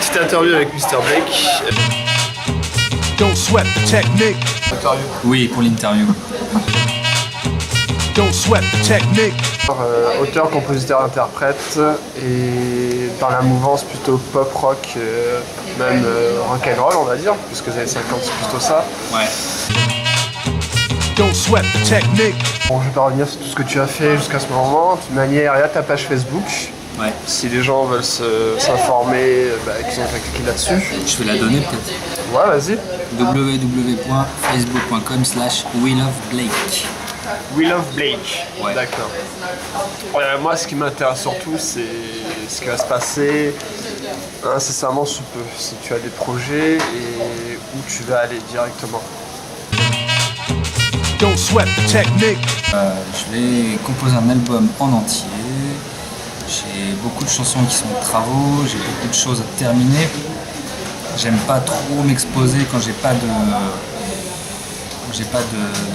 Petite interview avec Mr. Blake. Don't sweat the technique. Interview. Oui, pour l'interview. Don't sweat the technique. Auteur, compositeur, interprète et dans la mouvance plutôt pop rock, même rock'n'roll on va dire, puisque les années 50 c'est plutôt ça. Ouais. Don't sweat the technique. Bon, je vais pas revenir sur tout ce que tu as fait jusqu'à ce moment. De toute manière, il y a ta page Facebook. Ouais. Si les gens veulent s'informer, qu'ils ont qu'à cliquer là-dessus. Je vais la donner peut-être. Ouais, vas-y. www.facebook.com/WeLoveBlake. We Love Blake. Ouais. D'accord. Moi, ce qui m'intéresse surtout, c'est ce qui va se passer incessamment sous peu. Si tu as des projets et où tu vas aller directement. Don't sweat the technique. Je vais composer un album en entier. J'ai beaucoup de chansons qui sont en travaux, j'ai beaucoup de choses à terminer. J'aime pas trop m'exposer quand j'ai pas de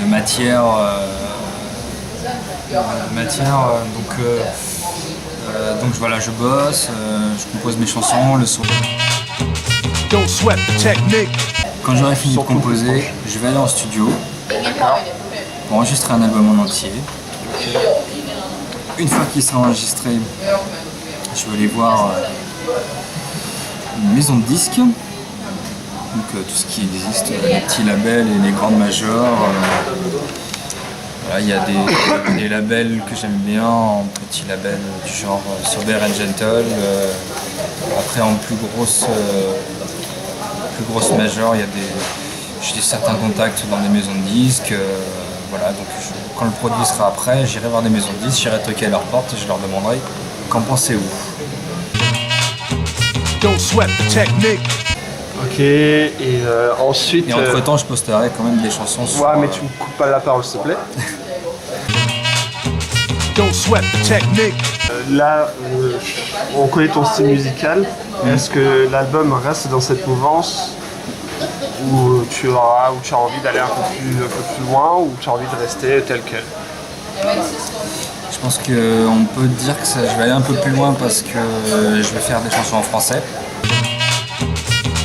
matière. Donc voilà, je bosse, je compose mes chansons, le son. Don't sweat the technique. Quand j'aurai fini de composer, je vais aller en studio pour enregistrer un album en entier. Une fois qu'il sera enregistré, je vais aller voir une maison de disques. Donc tout ce qui existe, les petits labels et les grandes majors. Voilà, il y a des labels que j'aime bien, en petits labels du genre Sober and Gentle. Après en plus grosse major, j'ai certains contacts dans des maisons de disques. Voilà, donc quand le produit sera prêt, j'irai voir des maisons de disques, j'irai toquer à leur porte et je leur demanderai qu'en pensez-vous. Don't sweat the technique. Ok, et ensuite... Et entre temps, je posterai quand même des chansons sur... Ouais, mais tu me coupes pas la parole, s'il te plaît. Don't sweat the technique. Là, on connaît ton style musical. Est-ce que l'album reste dans cette mouvance ou tu as envie d'aller un peu plus loin ou tu as envie de rester tel quel? Je pense qu'on peut dire que je vais aller un peu plus loin parce que je vais faire des chansons en français.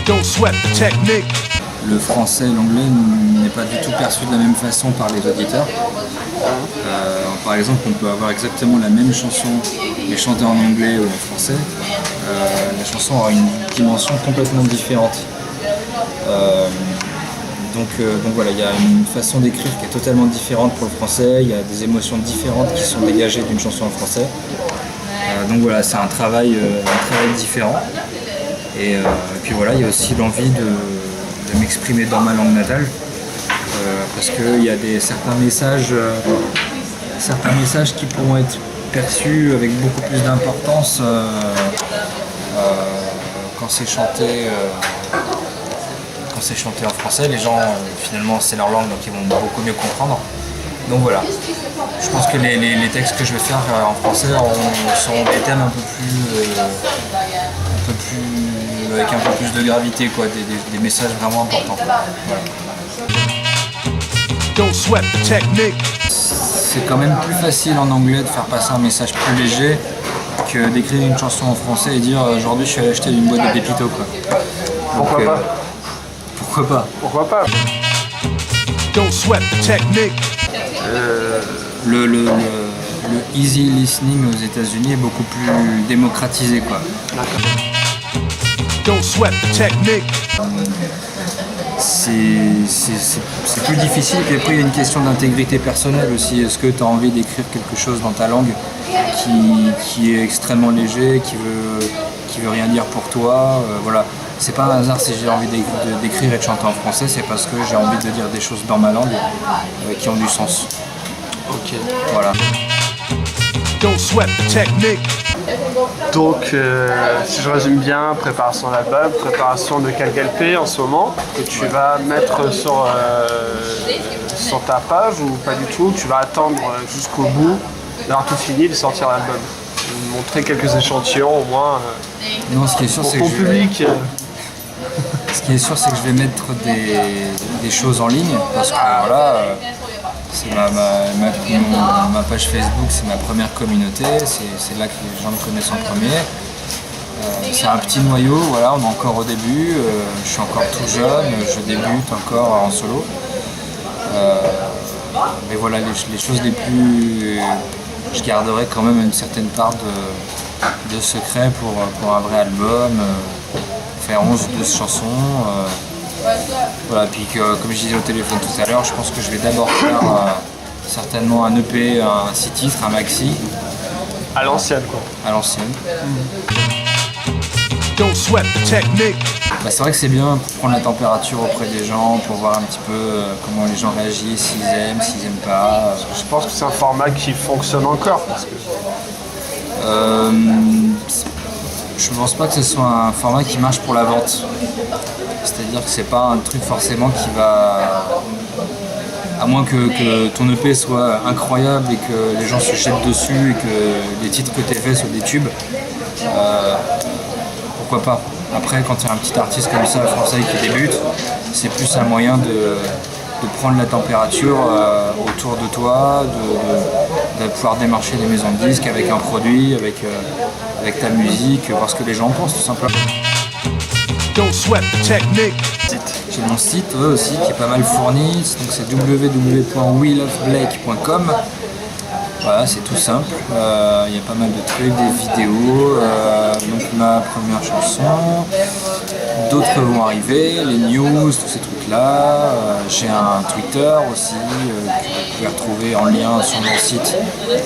Don't sweat the technique. Le français et l'anglais n'est pas du tout perçu de la même façon par les auditeurs. Par exemple, on peut avoir exactement la même chanson mais chantée en anglais ou en français. La chanson aura une dimension complètement différente. Donc voilà, il y a une façon d'écrire qui est totalement différente pour le français, il y a des émotions différentes qui sont dégagées d'une chanson en français. Donc voilà, c'est un travail différent. Et puis voilà, il y a aussi l'envie de m'exprimer dans ma langue natale. Parce qu'il y a certains messages qui pourront être perçus avec beaucoup plus d'importance quand c'est chanté en français. Les gens, finalement, c'est leur langue, donc ils vont beaucoup mieux comprendre. Donc voilà, je pense que les textes que je vais faire en français seront des thèmes avec un peu plus de gravité, quoi, des messages vraiment importants. Voilà. Don't sweat the technique. C'est quand même plus facile en anglais de faire passer un message plus léger que d'écrire une chanson en français et dire aujourd'hui je suis allé acheter une boîte de Pépito, quoi. Pourquoi pas? Pourquoi pas? Pourquoi pas? Don't sweat the technique. Le easy listening aux États-Unis est beaucoup plus démocratisé, quoi. Don't sweat the technique. C'est plus difficile, puis après il y a une question d'intégrité personnelle aussi. Est-ce que tu as envie d'écrire quelque chose dans ta langue qui est extrêmement léger, qui veut rien dire pour toi, voilà. C'est pas un hasard si j'ai envie d'écrire et de chanter en français, c'est parce que j'ai envie de dire des choses dans ma langue qui ont du sens. Ok. Voilà. Don't sweat the technique. Donc, si je résume bien, préparation d'album, préparation de quelques LP en ce moment, que tu vas mettre sur ta page ou pas du tout, tu vas attendre jusqu'au bout d'avoir tout fini de sortir l'album. Montrer quelques échantillons au moins Non, ce qui est sûr, pour c'est ton que public. Ce qui est sûr, c'est que je vais mettre des choses en ligne parce que voilà, c'est ma page Facebook, c'est ma première communauté, c'est là que les gens me connaissent en premier. C'est un petit noyau, voilà, on est encore au début, je suis encore tout jeune, je débute encore en solo. Mais voilà, les choses les plus... Je garderai quand même une certaine part de secret pour un vrai album, faire 11 ou 12 chansons. Voilà, puis comme je disais au téléphone tout à l'heure, je pense que je vais d'abord faire certainement un EP, un 6 titres, un maxi. À l'ancienne, quoi. À l'ancienne. Don't sweat the technique. Bah, c'est vrai que c'est bien pour prendre la température auprès des gens, pour voir un petit peu comment les gens réagissent, s'ils aiment, s'ils aiment pas. Je pense que c'est un format qui fonctionne encore. Parce que... Je pense pas que ce soit un format qui marche pour la vente. C'est-à-dire que c'est pas un truc forcément qui va... À moins que ton EP soit incroyable et que les gens se jettent dessus et que les titres que tu as faits soient des tubes, pourquoi pas. Après, quand il y a un petit artiste comme ça, français, qui débute, c'est plus un moyen de prendre la température autour de toi, de pouvoir démarcher les maisons de disques avec un produit, avec ta musique, voir ce que les gens pensent tout simplement. Don't sweat the technique. J'ai mon site aussi qui est pas mal fourni, donc c'est www.weloveblake.com. Voilà, c'est tout simple, il y a pas mal de trucs, des vidéos, donc ma première chanson, d'autres vont arriver, les news, tous ces trucs-là. J'ai un Twitter aussi que vous pouvez retrouver en lien sur mon site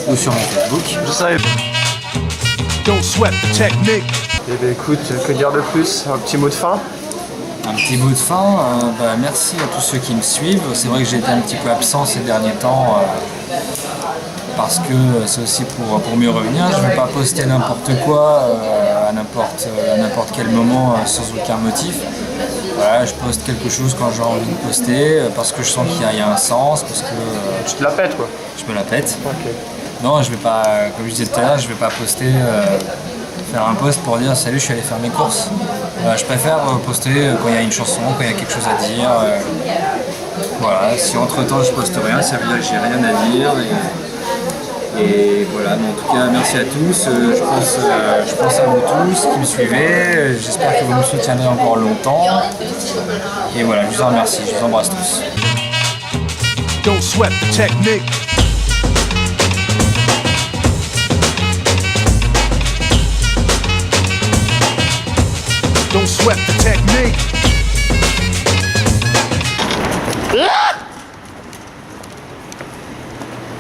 ou sur mon Facebook. Je savais. Don't sweat the technique. Eh bien, écoute, que dire de plus? Un petit mot de fin? Un petit bout de fin, merci à tous ceux qui me suivent. C'est vrai que j'ai été un petit peu absent ces derniers temps parce que c'est aussi pour mieux revenir. Je ne vais pas poster n'importe quoi à n'importe quel moment sans aucun motif. Voilà, je poste quelque chose quand j'ai envie de poster parce que je sens qu'il y a un sens, parce que Tu te la pètes, quoi. je me la pète. Ok. Non, je vais pas, comme je disais tout à l'heure, je vais pas poster, faire un post pour dire salut, je suis allé faire mes courses. Je préfère poster quand il y a une chanson, quand il y a quelque chose à dire. Voilà, si entre temps je poste rien, ça veut dire que j'ai rien à dire. Et voilà, mais en tout cas, merci à tous. Je pense à vous tous qui me suivez. J'espère que vous me soutiendrez encore longtemps. Et voilà, je vous en remercie. Je vous embrasse tous. Don't sweat the technique.